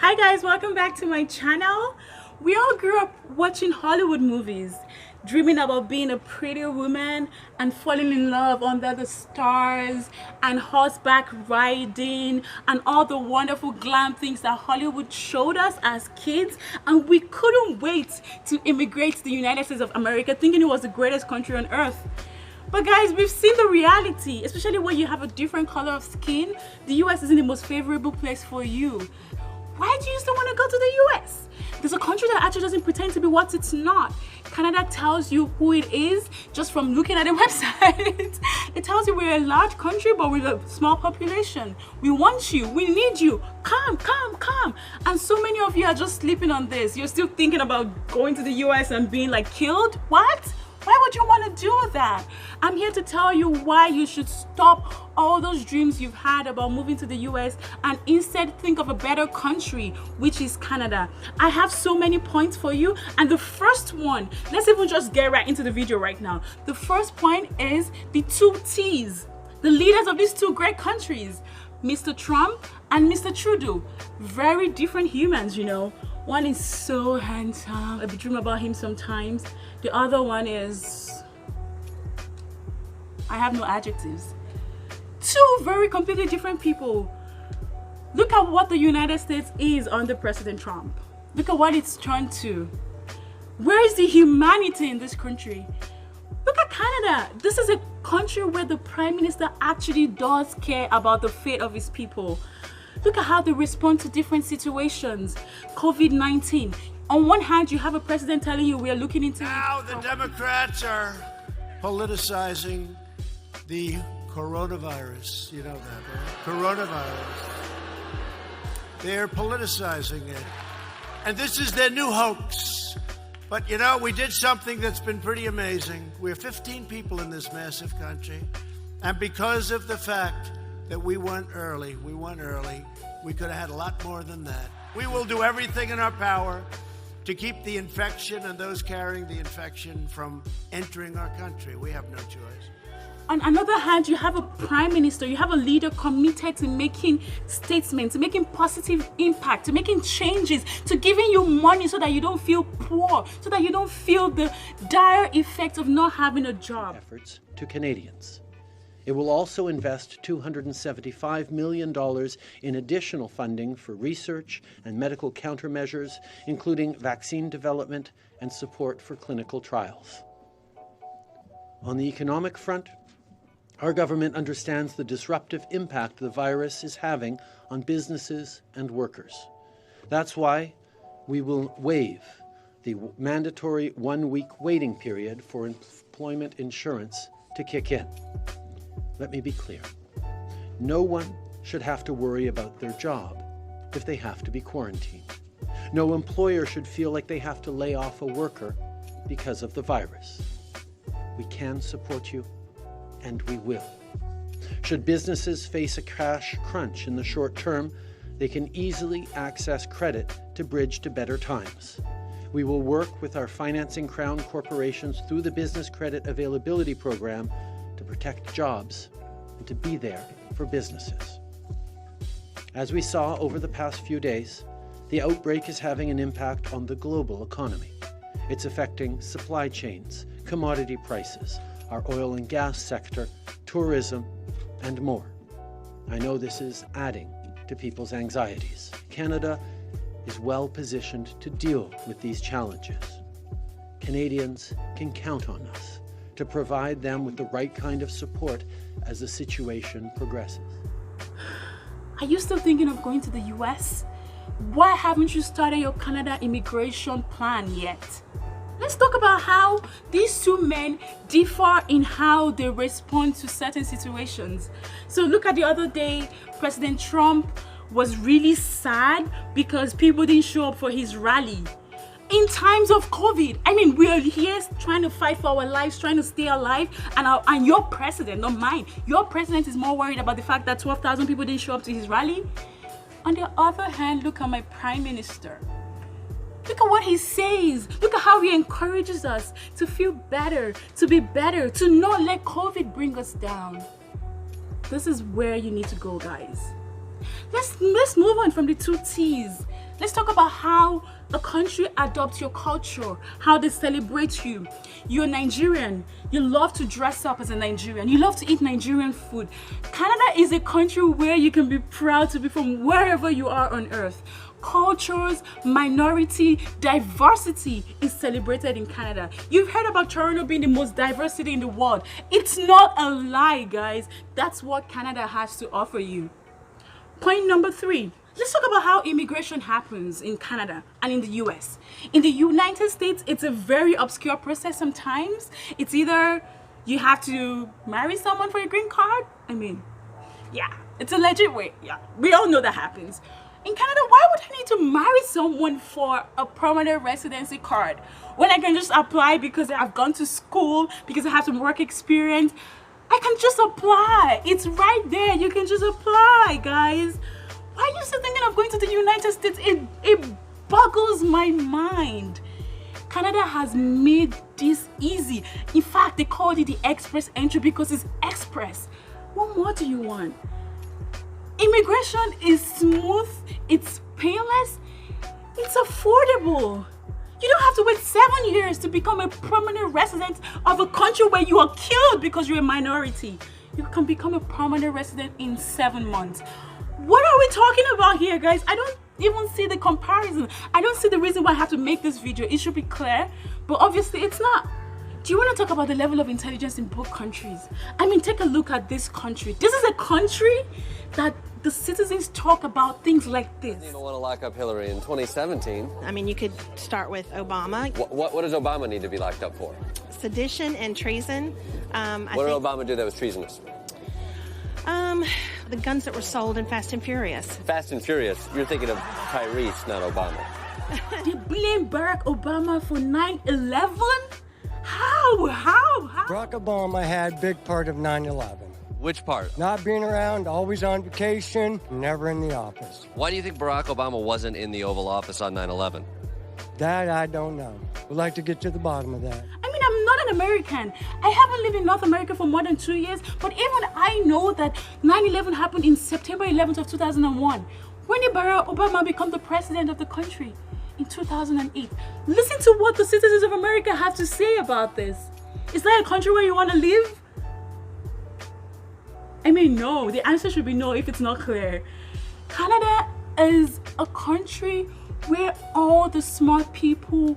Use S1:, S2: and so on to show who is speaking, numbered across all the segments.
S1: Hi guys, welcome back to my channel. We all grew up watching Hollywood movies, dreaming about being a pretty woman and falling in love under the stars and horseback riding and all the wonderful glam things that Hollywood showed us as kids, and we couldn't wait to immigrate to the United States of America thinking it was the greatest country on earth. But guys, we've seen the reality, especially when you have a different color of skin. The US isn't the most favorable place for you. Why do you still want to go to the US? There's a country that actually doesn't pretend to be what it's not. Canada tells you who it is just from looking at the website. It tells you we're a large country but with a small population. We want you, we need you, come, come, come. And so many of you are just sleeping on this. You're still thinking about going to the US and being like killed? What? Why would you want to do that? I'm here to tell you why you should stop all those dreams you've had about moving to the US and instead think of a better country, which is Canada. I have so many points for you, and the first one, let's even just get right into the video right now. The first point is the two T's, the leaders of these two great countries, Mr. Trump and Mr. Trudeau. Very different humans, you know. One is so handsome, I dream about him sometimes. The other one is, I have no adjectives. Two very completely different people. Look at what the United States is under President Trump. Look at what it's turned to. Where is the humanity in this country? Look at Canada. This is a country where the Prime Minister actually does care about the fate of his people. Look at how they respond to different situations. COVID-19. On one hand, you have a president telling you we are looking into...
S2: Now the Democrats are politicizing the coronavirus. You know that, right? Coronavirus. They're politicizing it. And this is their new hoax. But you know, we did something that's been pretty amazing. We're 15 people in this massive country. And because of the fact that we went early, we could have had a lot more than that. We will do everything in our power to keep the infection and those carrying the infection from entering our country. We have no choice.
S1: On another hand, you have a prime minister, you have a leader committed to making statements, to making positive impact, to making changes, to giving you money so that you don't feel poor, so that you don't feel the dire effects of not having a job.
S3: Efforts to Canadians. It will also invest $275 million in additional funding for research and medical countermeasures, including vaccine development and support for clinical trials. On the economic front, our government understands the disruptive impact the virus is having on businesses and workers. That's why we will waive the mandatory one-week waiting period for employment insurance to kick in. Let me be clear. No one should have to worry about their job if they have to be quarantined. No employer should feel like they have to lay off a worker because of the virus. We can support you, and we will. Should businesses face a cash crunch in the short term, they can easily access credit to bridge to better times. We will work with our financing crown corporations through the Business Credit Availability Program to protect jobs and to be there for businesses. As we saw over the past few days, the outbreak is having an impact on the global economy. It's affecting supply chains, commodity prices, our oil and gas sector, tourism, and more. I know this is adding to people's anxieties. Canada is well positioned to deal with these challenges. Canadians can count on us to provide them with the right kind of support as the situation progresses.
S1: Are you still thinking of going to the US? Why haven't you started your Canada immigration plan yet? Let's talk about how these two men differ in how they respond to certain situations. So look at the other day, President Trump was really sad because people didn't show up for his rally. In times of COVID, I mean, we are here trying to fight for our lives, trying to stay alive, and your president, not mine, your president is more worried about the fact that 12,000 people didn't show up to his rally. On the other hand, look at my prime minister. Look at what he says. Look at how he encourages us to feel better, to be better, to not let COVID bring us down. This is where you need to go, guys. Let's move on from the two T's. Let's talk about how a country adopts your culture, how they celebrate you. You're Nigerian. You love to dress up as a Nigerian. You love to eat Nigerian food. Canada is a country where you can be proud to be from wherever you are on earth. Cultures, minority, diversity is celebrated in Canada. You've heard about Toronto being the most diverse city in the world. It's not a lie, guys. That's what Canada has to offer you. Point number 3. Let's talk about how immigration happens in Canada and in the US. In the United States, it's a very obscure process sometimes. It's either you have to marry someone for your green card. Yeah, it's a legit way. Yeah, we all know that happens. In Canada, why would I need to marry someone for a permanent residency card when I can just apply because I've gone to school, because I have some work experience? I can just apply. It's right there. You can just apply, guys. Why are you still thinking of going to the United States? It boggles my mind. Canada has made this easy. In fact, they called it the express entry because it's express. What more do you want? Immigration is smooth, it's painless, it's affordable. You don't have to wait 7 years to become a permanent resident of a country where you are killed because you're a minority. You can become a permanent resident in 7 months. What are we talking about here, guys? I don't even see the comparison. I don't see the reason why I have to make this video. It should be clear, but obviously it's not. Do you want to talk about the level of intelligence in both countries? Take a look at this country. This is a country that the citizens talk about things like this.
S4: You don't want to lock up Hillary in 2017.
S5: You could start with Obama.
S4: What does Obama need to be locked up for?
S5: Sedition and treason.
S4: What did Obama do that was treasonous?
S5: The guns that were sold in Fast and Furious.
S4: Fast and Furious. You're thinking of Tyrese, not Obama.
S1: They blame Barack Obama for 9/11? How?
S6: Barack Obama had a big part of 9/11.
S4: Which part?
S6: Not being around, always on vacation, never in the office.
S4: Why do you think Barack Obama wasn't in the Oval Office on 9/11?
S6: That I don't know. Would like to get to the bottom of that.
S1: I'm not an American. I haven't lived in North America for more than 2 years, but even I know that 9/11 happened in September 11th of 2001. When did Barack Obama become the president of the country? In 2008. Listen to what the citizens of America have to say about this. Is that a country where you want to live? No. The answer should be no if it's not clear. Canada is a country where all the smart people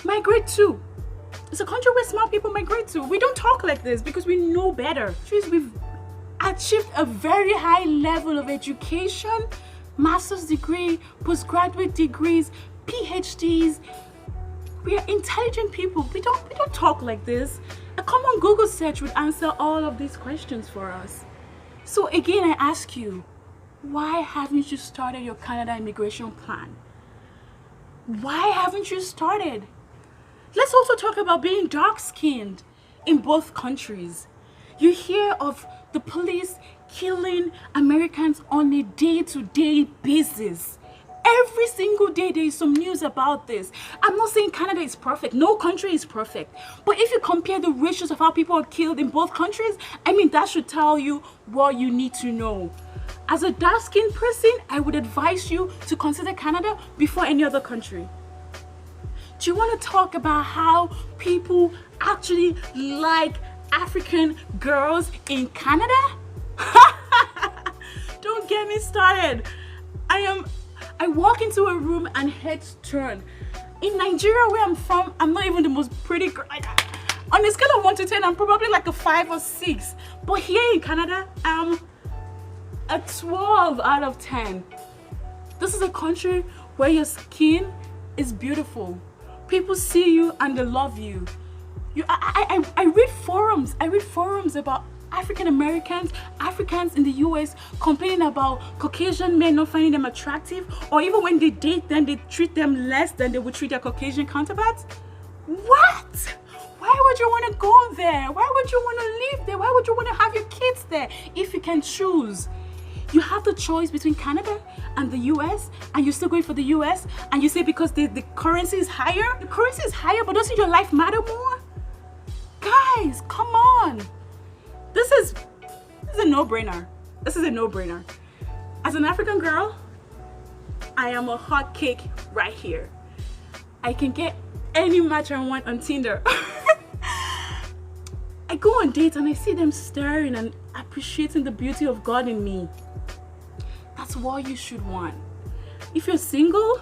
S1: migrate to. It's a country where smart people migrate to. We don't talk like this because we know better. We've achieved a very high level of education, master's degree, postgraduate degrees, PhDs. We are intelligent people. We don't talk like this. A common Google search would answer all of these questions for us. So again, I ask you, why haven't you started your Canada immigration plan? Why haven't you started? Let's also talk about being dark-skinned in both countries. You hear of the police killing Americans on a day-to-day basis. Every single day there is some news about this. I'm not saying Canada is perfect. No country is perfect. But if you compare the ratios of how people are killed in both countries, that should tell you what you need to know. As a dark-skinned person, I would advise you to consider Canada before any other country. Do you want to talk about how people actually like African girls in Canada? Don't get me started. I walk into a room and heads turn. In Nigeria, where I'm from, I'm not even the most pretty girl. On a scale of 1 to 10, I'm probably like a 5 or 6. But here in Canada, I'm a 12 out of 10. This is a country where your skin is beautiful. People see you and they love you. I read forums. I read forums about African Americans, Africans in the US complaining about Caucasian men not finding them attractive, or even when they date them, they treat them less than they would treat their Caucasian counterparts. What? Why would you want to go there? Why would you want to live there? Why would you want to have your kids there if you can choose? You have the choice between Canada and the US, and you're still going for the US, and you say because the currency is higher? The currency is higher, but doesn't your life matter more? Guys, come on. This is a no-brainer. This is a no-brainer. As an African girl, I am a hot cake right here. I can get any match I want on Tinder. I go on dates and I see them staring and appreciating the beauty of God in me. That's what you should want. If you're single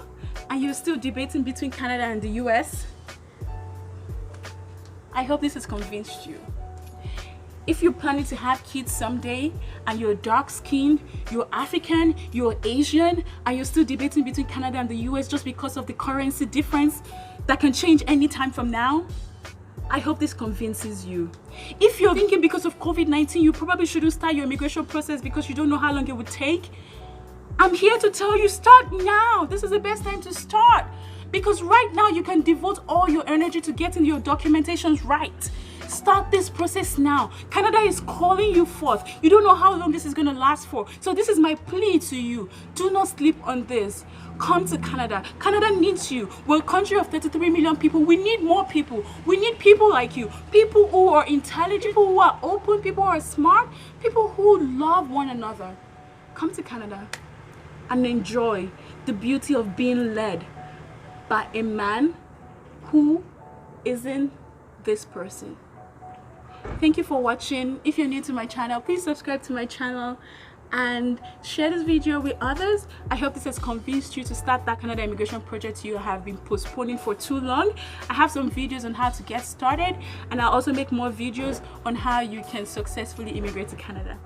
S1: and you're still debating between Canada and the US, I hope this has convinced you. If you're planning to have kids someday and you're dark-skinned, you're African, you're Asian, and you're still debating between Canada and the US just because of the currency difference that can change any time from now, I hope this convinces you. If you're thinking because of COVID-19 you probably shouldn't start your immigration process because you don't know how long it would take, I'm here to tell you, start now. This is the best time to start, because right now you can devote all your energy to getting your documentations right. Start this process now. Canada is calling you forth. You don't know how long this is going to last for. So this is my plea to you. Do not sleep on this. Come to Canada. Canada needs you. We're a country of 33 million people. We need more people. We need people like you. People who are intelligent, people who are open, people who are smart, people who love one another. Come to Canada and enjoy the beauty of being led by a man who isn't this person. Thank you for watching. If you're new to my channel, please subscribe to my channel and share this video with others. I hope this has convinced you to start that Canada immigration project you have been postponing for too long. I have some videos on how to get started, and I'll also make more videos on how you can successfully immigrate to Canada.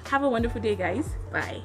S1: Have a wonderful day, guys. Bye.